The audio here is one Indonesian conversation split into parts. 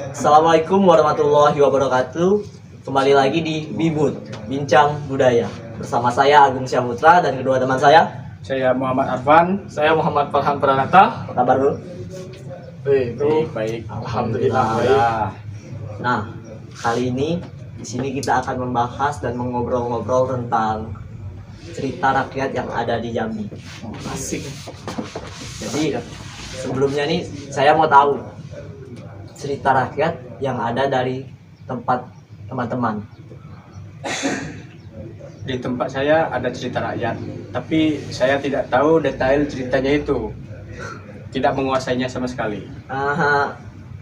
Assalamualaikum warahmatullahi wabarakatuh. Kembali lagi di Bibut, Bincang Budaya. Bersama saya Agung Syahputra dan kedua teman saya. Saya Muhammad Arfan. Saya Muhammad Farhan Pranata. Apa kabar dulu? Baik. Alhamdulillah. Nah, kali ini di sini kita akan membahas dan mengobrol-ngobrol tentang cerita rakyat yang ada di Jambi. Asik. Jadi sebelumnya nih saya mau tahu cerita rakyat yang ada dari tempat teman-teman. Di tempat saya ada cerita rakyat, tapi saya tidak tahu detail ceritanya itu. Tidak menguasainya sama sekali.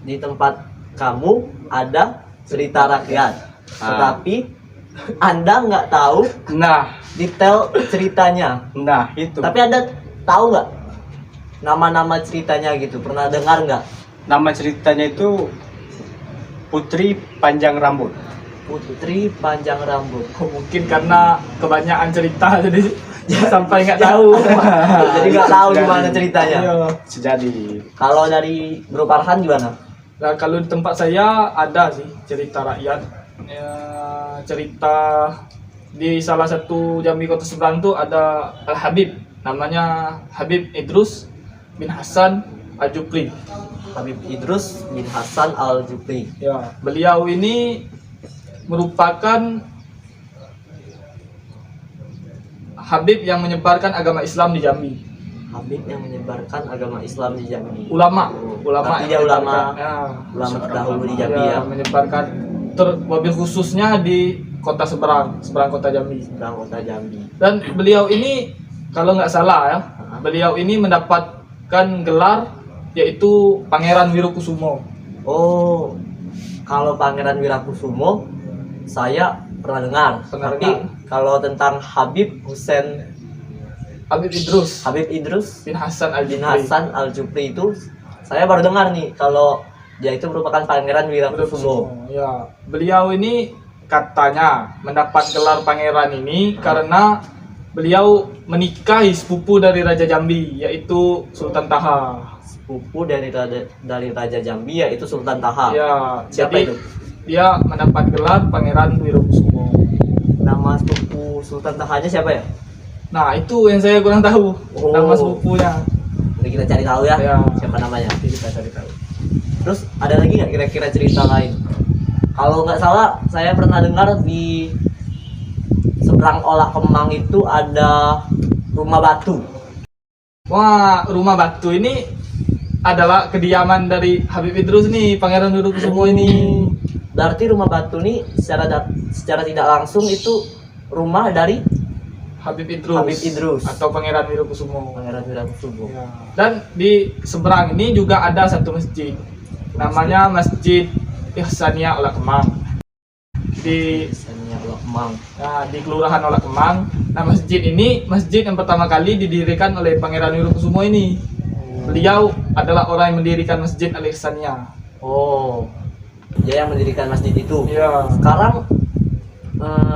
Di tempat kamu ada cerita rakyat, tetapi Anda nggak tahu Nah, detail ceritanya. itu. Tapi Anda tahu nggak nama-nama ceritanya gitu? Pernah dengar nggak? Nama ceritanya itu Putri Panjang Rambut. Putri Panjang Rambut. Mungkin karena kebanyakan cerita jadi sampai nggak tahu. Jadi nggak tahu gimana ceritanya. Iya. Sejadi. Kalau dari Bro Farhan gimana? Nah, kalau di tempat saya ada sih cerita rakyat. Ya, cerita di salah satu Jambi kota seberang tuh ada Al Habib, namanya Habib Idrus bin Hasan Al-Jupri. Habib Idrus bin Hasan Al-Jupri. Ya, beliau ini merupakan Habib yang menyebarkan agama Islam di Jambi. Habib yang menyebarkan agama Islam di Jambi. Ulama Berarti dia yang ulama. menyebarkan, ya, Ulama terdahulu di Jambi ya. menyebarkan wabil khususnya di kota seberang kota Jambi. Seberang kota Jambi. Dan beliau ini kalau nggak salah ya, beliau ini mendapatkan gelar yaitu Pangeran Wirokusumo. Oh, kalau Pangeran Wirakusumo saya pernah dengar. Pernah Tapi dengar. kalau tentang Habib Habib Idrus bin bin Hasan bin Al-Jupri. Hasan Al-Jupri itu saya baru dengar nih kalau dia itu merupakan Pangeran Wirakusumo. Ya, beliau ini katanya mendapat gelar pangeran ini karena beliau menikahi sepupu dari Raja Jambi yaitu Sultan Taha. Sepupu dari Raja Jambi yaitu Sultan Taha. Ya, Siapa jadi itu? dia mendapat gelar Pangeran Wirokusumo. Nama sepupu Sultan Tahanya siapa ya? Nah, itu yang saya kurang tahu. Oh. Nama sepupunya. Jadi kita cari tahu ya, Ya. siapa namanya. Nanti kita cari tahu. Terus ada lagi nggak kira-kira cerita lain? Kalau nggak salah, saya pernah dengar di seberang Olak Kemang itu ada rumah batu. Wah, rumah batu ini adalah kediaman dari Habib Idrus nih, Pangeran Wirokusumo ini. Berarti rumah batu nih secara tidak langsung itu rumah dari Habib Idrus. Habib Idrus. Atau Pangeran Wirokusumo. Pangeran Wirakusumo. Ya. Dan di seberang ini juga ada satu masjid. Namanya Masjid Ihsaniyah Olak Kemang. Di Biasanya Olak Kemang. di Kelurahan Olak Kemang. Nah, masjid ini masjid yang pertama kali didirikan oleh Pangeran Wirokusumo ini. Beliau adalah orang yang mendirikan Masjid Al-Ihsaniyah. Oh, dia yang mendirikan masjid itu. Iya. Sekarang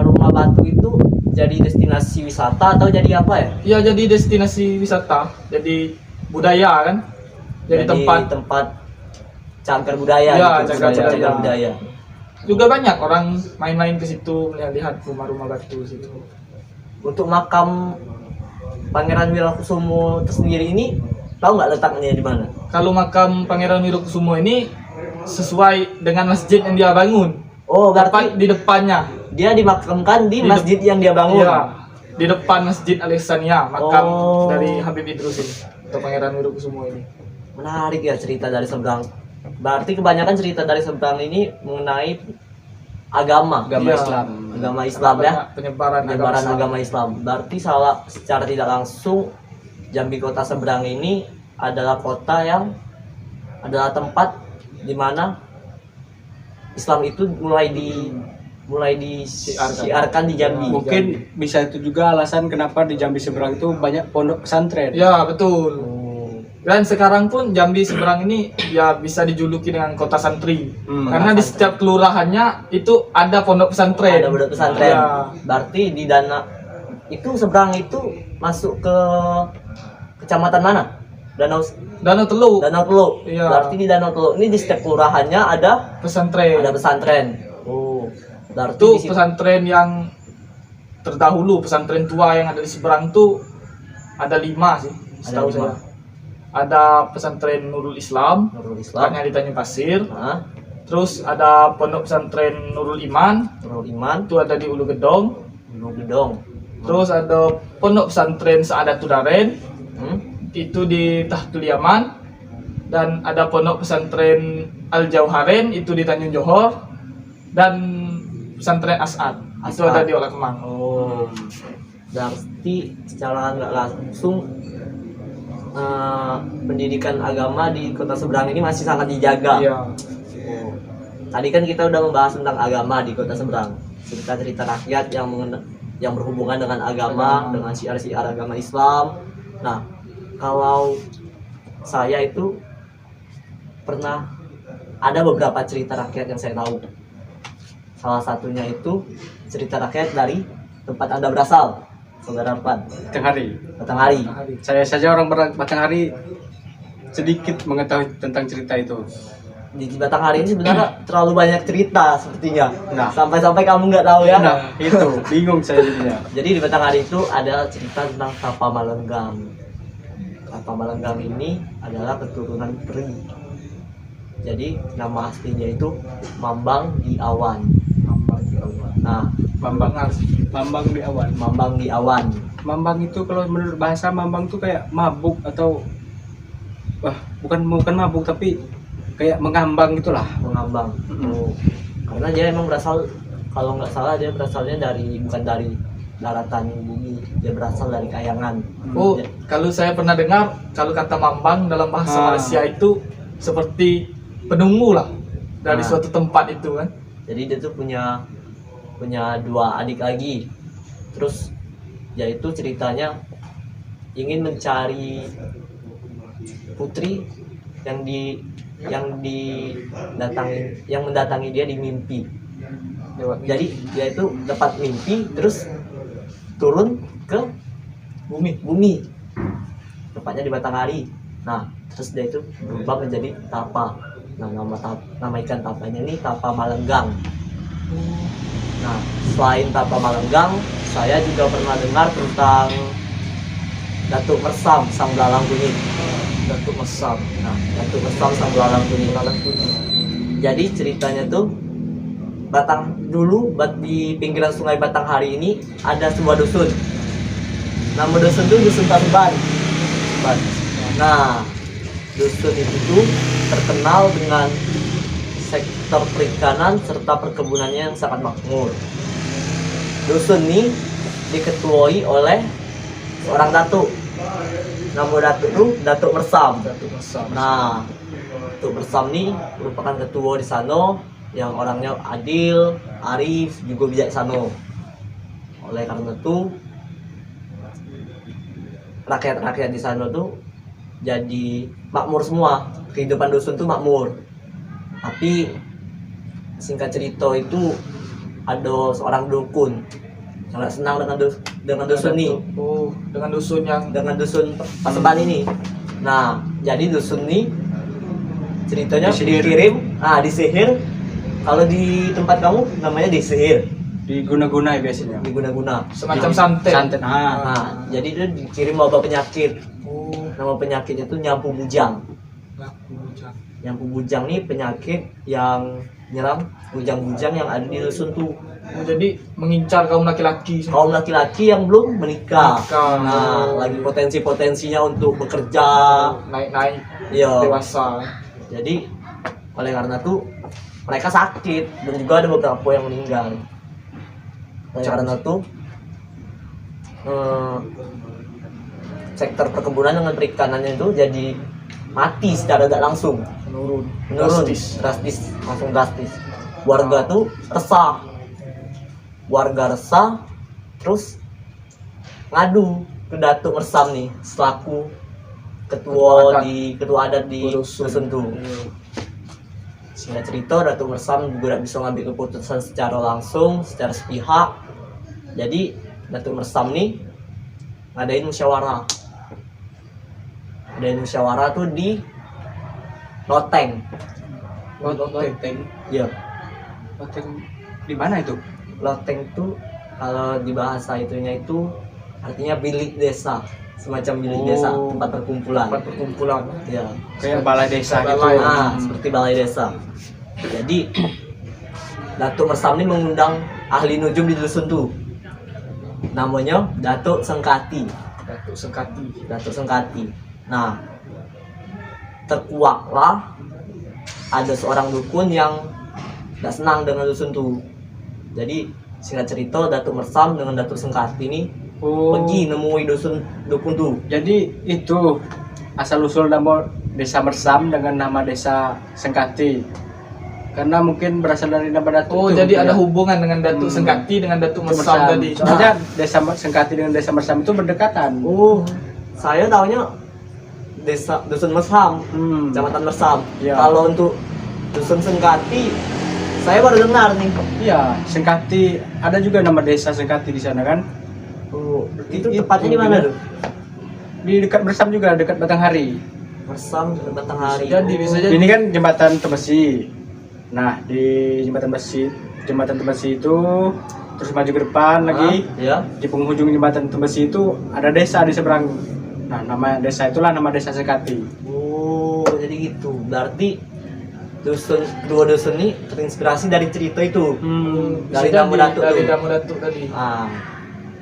rumah batu itu jadi destinasi wisata atau jadi apa ya? Ya, jadi destinasi wisata, jadi budaya kan. Jadi tempat cagar budaya Ya, gitu, cagar budaya. juga banyak orang main-main ke situ melihat rumah-rumah batu situ. Untuk makam Pangeran Wirakusumo itu sendiri ini tahu nggak letaknya di mana? Kalau makam Pangeran Wirokusumo ini sesuai dengan masjid yang dia bangun. Oh, Tepat berarti di depannya. dia dimakamkan di Di masjid yang dia bangun. Iya, di depan Masjid Al-Ihsaniyah, makam Oh. dari Habib Idrus ini atau Pangeran Wirokusumo ini. Menarik ya cerita dari seberang. Berarti kebanyakan cerita dari seberang ini mengenai agama Iya. Agama Islam ya. Penyebaran Agama Islam. Berarti secara tidak langsung Jambi kota seberang ini adalah kota yang adalah tempat di mana Islam itu mulai disiarkan di Jambi. Mungkin bisa itu juga alasan kenapa di Jambi seberang itu banyak pondok pesantren. Ya, betul. Oh. Dan sekarang pun Jambi seberang ini ya bisa dijuluki dengan kota santri. Karena di setiap kelurahannya itu ada pondok pesantren. Ada pondok pesantren. Ya. Berarti di dana itu seberang itu masuk ke kecamatan mana? Danau Danau Teluk. Danau Teluk. Iya. Berarti di Danau Teluk ini di setiap kelurahannya ada Pesantren. pesantren. Oh, berarti Itu di situ pesantren yang terdahulu, pesantren tua yang ada di seberang tuh ada 5 sih, setahu Ada 5. saya. Ada pesantren Nurul Islam, Nurul Islam. letaknya di Tanjung Pasir. Nah, Terus ada pondok pesantren Nurul Iman, Nurul Iman, itu ada di Ulu Gedong. Gunung Gedong. Terus ada pondok pesantren Saadatul Daren, Hmm? itu di Tahtul Yaman. Dan ada pondok pesantren Al Jauharen, itu di Tanjung Johor. Dan pesantren As'ad, itu As'ad. ada di Olah Kemang. Oh, berarti secara nggak langsung pendidikan agama di Kota Seberang ini masih sangat dijaga. Iya. Oh. Tadi kan kita udah membahas tentang agama di Kota Seberang, cerita-cerita rakyat yang berhubungan dengan agama, dengan syiar-syiar agama Islam. Nah, kalau saya itu pernah ada beberapa cerita rakyat yang saya tahu. Salah satunya itu cerita rakyat dari tempat Anda berasal, Saudara Arfan, Batanghari. Batanghari. Saya saja orang Batanghari sedikit mengetahui tentang cerita itu. Di Batanghari ini sebenarnya terlalu banyak cerita sepertinya. Nah. Sampai-sampai kamu nggak tahu ya. Nah, itu bingung saya jadinya. Jadi di Batanghari itu ada cerita tentang Tapa Malenggam. Tapa Malenggam ini adalah keturunan Peri. Jadi nama aslinya itu Mambang di Awan. Nah, Mambang di awan. Mambang di Awan. Mambang itu kalau menurut bahasa Mambang itu kayak mabuk atau bukan mabuk tapi kayak mengambang gitulah. Mengambang. Oh. Karena dia emang berasal, kalau nggak salah dia berasalnya bukan dari daratan bumi, dia berasal dari kayangan. Oh, Ya, kalau saya pernah dengar, kalau kata Mambang dalam bahasa Malaysia itu seperti penunggu lah dari Ah. suatu tempat itu kan. jadi dia tuh punya 2 adik lagi. Terus yaitu ceritanya ingin mencari putri yang mendatangi dia di mimpi. Jadi dia itu dapat mimpi terus turun ke bumi, tepatnya di Batanghari. Nah, terus dia itu berubah menjadi tapa. Nah, nama ikan tapanya ini Tapa Malenggang. Nah, selain Tapa Malenggang, saya juga pernah dengar tentang Datuk Mersam Sang Belalang Kuning. Datuk Mesam. Nah, Datuk Mersam Sang Belalang Kuning. Jadi ceritanya tuh di pinggiran Sungai Batanghari ini ada sebuah dusun. Nama dusun itu Dusun Taruban. Nah, dusun itu tuh terkenal dengan sektor perikanan serta perkebunannya yang sangat makmur. Dusun ini diketuai oleh seorang datuk. Nama datuk itu Datuk Mersam. Datuk Mesam. Nah, Datuk Mersam ini merupakan ketua di sana yang orangnya adil, arif, juga bijaksana. Oleh karena itu rakyat-rakyat di sana tuh jadi makmur semua, kehidupan dusun tuh makmur. Tapi singkat cerita itu ada seorang dukun yang nggak senang dengan dusun ini, Oh, dengan dusun yang dengan dusun Paseban ini. Nah, jadi dusun ini ceritanya Disihir. disihir. Kalau di tempat kamu namanya disihir, Diguna-guna biasanya. diguna-guna. semacam santet. Santet. Nah, jadi dia dikirim wabah penyakit. Oh, Nama penyakitnya itu nyampu bujang. laku bujang. Nyampu bujang nih penyakit yang nyerang bujang-bujang yang ada di dusun tuh. Oh, jadi mengincar kaum laki-laki. Kaum laki-laki yang belum menikah. Menikah. Nah, lagi potensi-potensinya untuk bekerja. Naik-naik Iya. dewasa. Jadi oleh karena itu mereka sakit dan juga ada beberapa yang meninggal. Oleh karena itu sektor perkebunan dengan perikanannya itu jadi mati secara tidak langsung. Menurun. Drastis, langsung drastis. Warga tuh resah. Warga resah, terus ngadu ke Datuk Mersam nih selaku ketua adat di dusun tuh. Singkat cerita, Datuk Mersam juga tidak bisa ngambil keputusan secara langsung, secara sepihak. Jadi Datuk Mersam nih ngadain musyawarah ngadain musyawarah tuh di loteng. Loteng. Ya, Loteng di mana itu? loteng tuh kalau di bahasa itunya itu artinya bilik desa, semacam bilik desa, Oh. tempat perkumpulan. Tempat perkumpulan. Ya, Kayak balai desa gitu. Balai. seperti balai desa. Jadi Datuk Mersam ini mengundang ahli nujum di dusun tuh. Namanya Datuk Sengkati. Datuk Sengkati. Datuk Sengkati. Nah, terkuaklah ada seorang dukun yang gak senang dengan dusun tuh. Jadi singkat cerita Datuk Mersam dengan Datuk Sengkati ini Oh. pergi nemui dukun tuh. Jadi itu asal usul nama desa Mersam dengan nama desa Sengkati. Karena mungkin berasal dari nama Datuk. Oh, itu, jadi ada ya. hubungan dengan Datuk Sengkati dengan Datuk Mersam tadi. Soalnya desa Sengkati dengan desa Mersam itu berdekatan. Oh, saya taunya dusun Mersam, Hmm. Kecamatan Mersam. Ya. Kalau untuk dusun Sengkati, saya baru dengar nih. Iya, Sengkati ada juga nama desa Sengkati di sana kan? Oh, itu tepatnya di mana tuh? Di dekat Mersam juga, dekat Batanghari. Mersam Batanghari. Bisa jadi. Ini kan jembatan Tembesi. Nah, di jembatan Tembesi itu terus maju ke depan lagi. Ya. Di penghujung jembatan Tembesi itu ada desa di seberang. Nah, nama desa itulah nama desa Sengkati. Oh, jadi gitu. Berarti kedua dusun ini terinspirasi dari cerita itu. Dari Bisa nama jadi, Datuk dari tuh. nama Datuk tadi. Ah,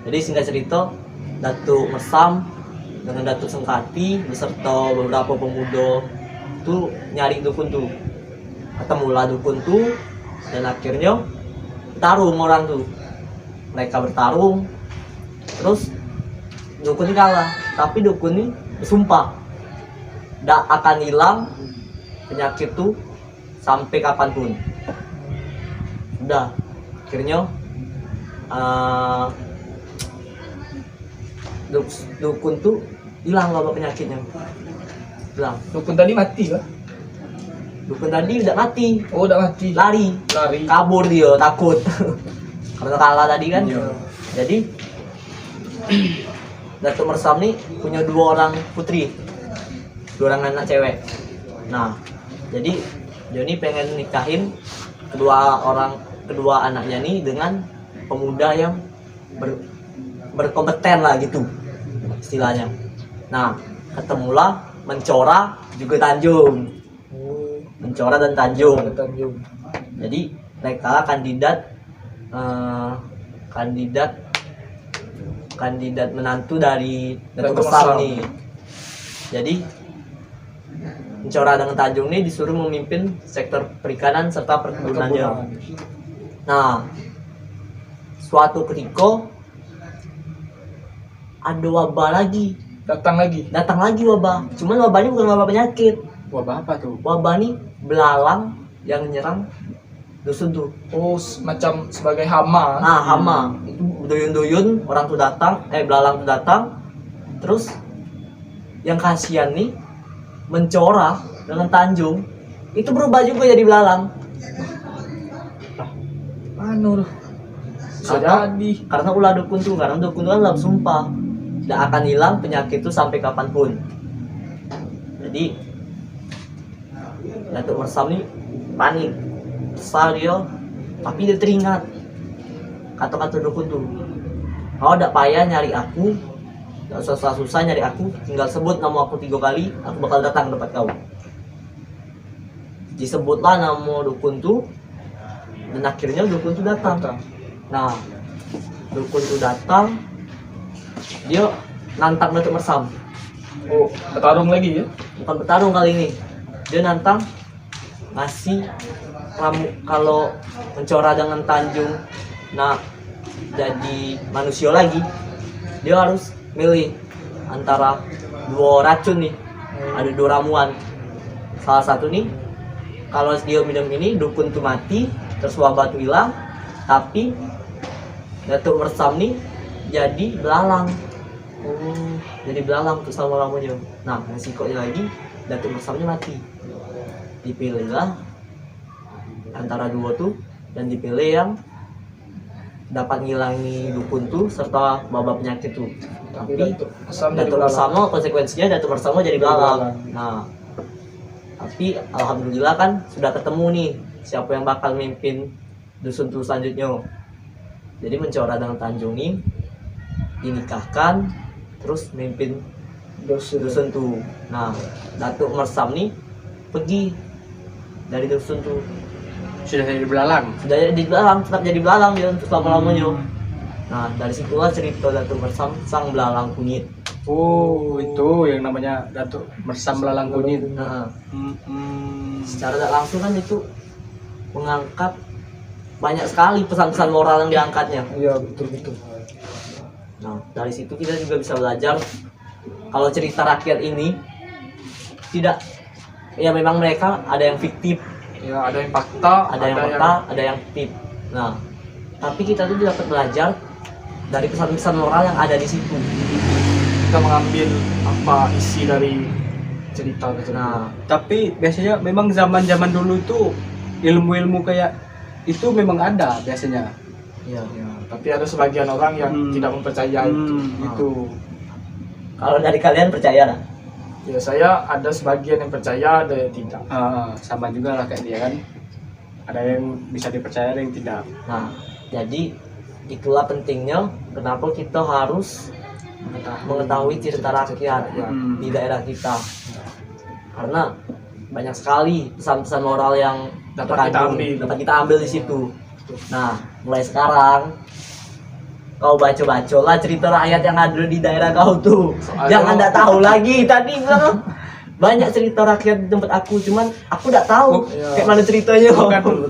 jadi singkat cerita, Datuk Mersam dengan Datuk Sengkati beserta beberapa pemuda tuh nyari dukun tuh. Ketemulah dukun tuh dan akhirnya bertarung orang tuh. Mereka bertarung, terus dukun ini kalah. Tapi dukun ini bersumpah tidak akan hilang penyakit tuh sampai kapanpun. Udah, akhirnya dukun tuh hilang wabah penyakitnya, hilang. Dukun tadi mati lah. Dukun tadi udah mati, Oh, udah mati. lari, Lari. kabur dia takut karena kalah tadi kan. Iya. Jadi Datuk Mersam nih punya 2 orang putri, 2 orang anak cewek. Nah, jadi dia nih pengen nikahin kedua anaknya nih dengan pemuda yang berkompeten lah gitu istilahnya. Nah, ketemulah Mencora juga Tanjung. Oh, Mencora dan Tanjung. ada Tanjung. Jadi mereka kandidat menantu dari Datuk Datuk Mersam Mersam. nih. Jadi Mencora dengan Tanjung nih disuruh memimpin sektor perikanan serta perkebunannya. Nah, suatu ketika ada wabah lagi, Datang lagi. datang lagi wabah. Cuman wabahnya bukan wabah penyakit, Wabah apa tuh? wabah nih belalang yang nyerang dusun tuh. Oh, macam sebagai hama. Nah, hama itu duyun-duyun orang tuh datang, belalang tuh datang, terus yang kasihan nih Mencora dengan Tanjung itu berubah juga jadi belalang. Anu loh. Bisa Karena- jadi. Karena ulah dukun tuh kan dalam sumpah tidak akan hilang penyakit itu sampai kapanpun. Jadi Datuk Mersam nih panik, kesal dia, tapi dia teringat kata-kata dukun tuh. Kau tidak payah nyari aku, tidak usah susah-susah nyari aku, tinggal sebut nama aku 3 kali, aku bakal datang tempat kau. Disebutlah nama dukun tuh, dan akhirnya dukun tuh datang. Nah, dukun tuh datang, dia nantang Datuk Mersam. Oh, bertarung lagi ya. Bukan bertarung kali ini, dia nantang ngasih kalau Mencora dengan Tanjung nah jadi manusia lagi, dia harus milih antara 2 racun nih, ada 2 ramuan. Salah satu nih, kalau dia minum ini dukun tuh mati, terus wabah tuh hilang, tapi Datuk Mersam nih jadi belalang. Oh, jadi belalang tuh sama ramuannya. Nah, resikonya lagi Datuk Mersamnya mati. Dipilihlah antara 2 tuh, dan dipilih yang dapat ngilangi dukun tuh serta wabah penyakit tuh. Tapi Tapi Datuk Mersam jadi Datuk belalang. Mersam konsekuensinya Datuk Mersam jadi belalang. belalang. Nah, tapi alhamdulillah kan sudah ketemu nih siapa yang bakal mimpin dusun tuh selanjutnya. Jadi Mencora dan Tanjung ini dinikahkan terus mimpin dusun tuh. Nah, Datuk Mersam nih pergi dari dusun tuh. Sudah jadi belalang. Sudah jadi belalang, tetap jadi belalang dia untuk selama-lamanya. Nah, dari situlah cerita Datuk Mersam sang belalang kunyit. Oh, itu yang namanya Datuk Mersam Belalang Kunyit. Nah, Hmm. secara tidak langsung kan itu mengangkat banyak sekali pesan-pesan moral yang diangkatnya. Iya, betul. Nah, dari situ kita juga bisa belajar kalau cerita rakyat ini tidak, ya memang mereka ada yang fiktif, Ya, ada yang fakta, ada yang fakta, ada yang fiktif. Nah, tapi kita tuh dapat belajar dari pesan-pesan moral yang ada di situ. kita mengambil apa isi dari cerita tersebut. Nah, Tapi biasanya memang zaman-zaman dulu itu ilmu-ilmu kayak itu memang ada biasanya. ya. Ya, tapi ada sebagian orang yang tidak mempercayai itu. Itu. Kalau dari kalian percaya nah? Ya, saya ada sebagian yang percaya, ada yang tidak. Sama juga lah kayak dia kan. Ada yang bisa dipercaya, ada yang tidak. Nah, jadi itulah pentingnya kenapa kita harus mengetahui cerita rakyat di daerah kita, karena banyak sekali pesan-pesan moral yang Dapat kita ambil. dapat kita ambil di situ. Nah, mulai sekarang kau baca-baca lah cerita rakyat yang ada di daerah kau tuh. Soalnya- Jangan nggak tahu lagi tadi bilang banyak cerita rakyat di tempat aku, cuman aku nggak tahu Iya. kayak mana ceritanya.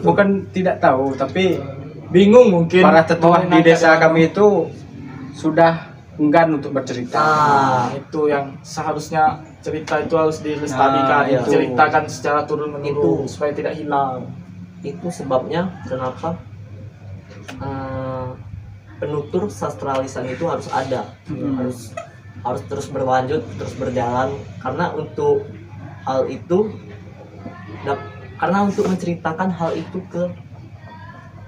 Bukan tidak tahu, tapi Bingung mungkin. para tetua di desa Mengangkat kami itu sudah enggan untuk bercerita. Nah, itu yang seharusnya cerita itu harus dilestarikan, Nah, itu. diceritakan secara turun menurun Itu. supaya tidak hilang. itu sebabnya kenapa penutur sastra lisan itu harus ada, harus terus berlanjut, terus berjalan, karena untuk hal itu karena untuk menceritakan hal itu ke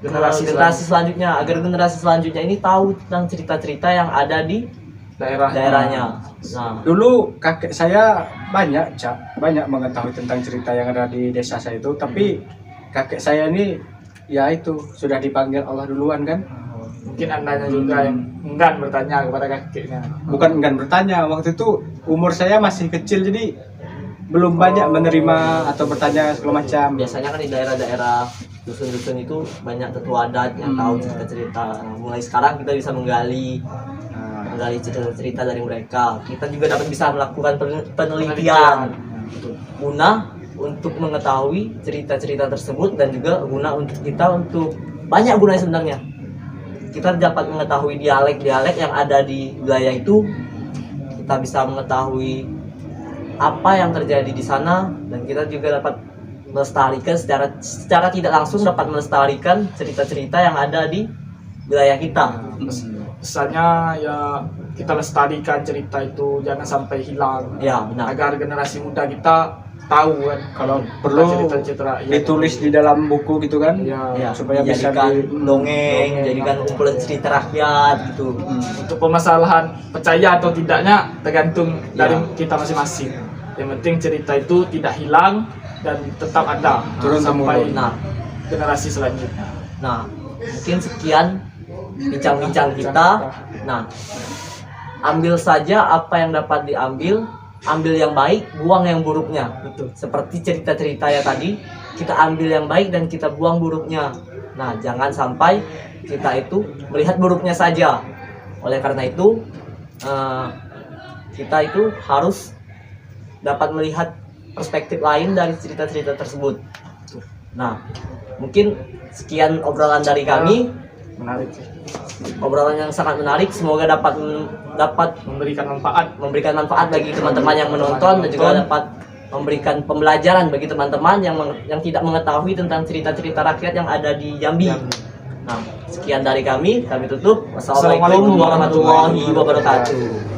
generasi selanjutnya, agar generasi selanjutnya ini tahu tentang cerita-cerita yang ada di daerahnya. Nah, Dulu kakek saya banyak mengetahui tentang cerita yang ada di desa saya itu, tapi kakek saya ini ya itu sudah dipanggil Allah duluan kan. Mungkin andanya juga yang enggan bertanya kepada kakeknya. Bukan enggan bertanya, waktu itu umur saya masih kecil jadi belum banyak menerima atau bertanya segala macam. biasanya kan di daerah-daerah dusun-dusun itu banyak tetua adat yang tahu cerita-cerita. Nah, mulai sekarang kita bisa menggali cerita-cerita dari mereka. Kita juga dapat bisa melakukan penelitian guna untuk mengetahui cerita-cerita tersebut, dan juga guna untuk kita untuk banyak gunanya sebenarnya. Kita dapat mengetahui dialek-dialek yang ada di wilayah itu. Kita bisa mengetahui apa yang terjadi di sana, dan kita juga dapat melestarikan secara tidak langsung, dapat melestarikan cerita-cerita yang ada di wilayah kita. Pesannya ya kita lestarikan cerita itu, jangan sampai hilang. Ya, benar. Agar generasi muda kita tahu kan Kalau perlu cerita-cerita rakyat. ditulis di dalam buku gitu kan. Ya, Ya, supaya bisa dijadikan di- dongeng, jadikan kumpulan cerita rakyat gitu. untuk permasalahan percaya atau tidaknya tergantung dari Ya. kita masing-masing. Yang penting cerita itu tidak hilang dan tetap ada Turun sampai temurun. Nah, generasi selanjutnya. Nah, mungkin sekian bincang-bincang kita. Nah, ambil saja apa yang dapat diambil, ambil yang baik, buang yang buruknya. Betul. Seperti cerita-cerita ya tadi, kita ambil yang baik dan kita buang buruknya. Nah, jangan sampai kita itu melihat buruknya saja. Oleh karena itu, kita itu harus dapat melihat perspektif lain dari cerita-cerita tersebut. Nah, mungkin sekian obrolan dari kami. Menarik sih. Obrolan yang sangat menarik, semoga dapat Memberikan manfaat. memberikan manfaat bagi teman-teman yang menonton, dan juga dapat memberikan pembelajaran bagi teman-teman yang tidak mengetahui tentang cerita-cerita rakyat yang ada di Jambi. Nah, sekian dari kami tutup. Wassalamualaikum warahmatullahi wabarakatuh.